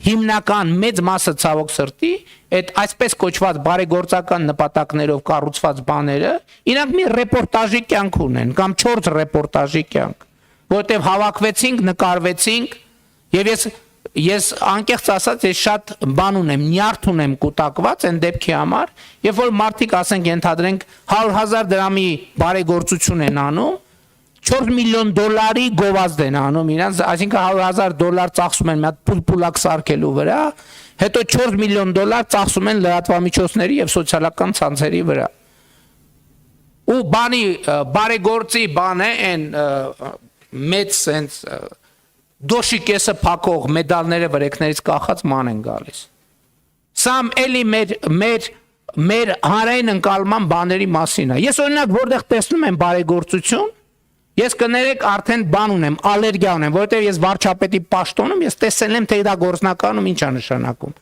հիմնական մեծ մասը ցավոք սրտի այդ այսպես կոչված բարեգործական նպատակներով կառուցված բաները իրանք մի ռեպորտաժի կյանք ունեն կամ 4 ռեպորտաժի կյանք, որտեղ հավաքվեցինք, նկարվեցինք եւ ես անկեղծ ասած ես շատ բան ունեմ, նյարդ ունեմ կուտակված այն դեպքի համար, երբ որ մարդիկ ասենք ենթադրենք 100,000 դրամի բարեգործություն են անում 4 միլիոն դոլարի գովազդ են անում իրանց, այսինքն 100,000 դոլար ծախսում են մի հատ պուլպուլակ սարքելու վրա, հետո 4 միլիոն դոլար ծախսում են լրատվամիջոցների եւ սոցիալական ցանցերի վրա։ Ու բանի բարեգործի բան է այն մեծ sense դոշի կեսը փակող մեդալները վրեքներից կախած ման են գալիս։ Սա էլի մեր հանրային ընկալման բաների մասին է։ Ես օրինակ որտեղ տեսնում եմ բարեգործություն Ես կներեք արդեն բան ունեմ, ալերգիա ունեմ, որովհետև ես վարչապետի պաշտոնում ես տեսել եմ թե դա գործնականում ինչ է նշանակում։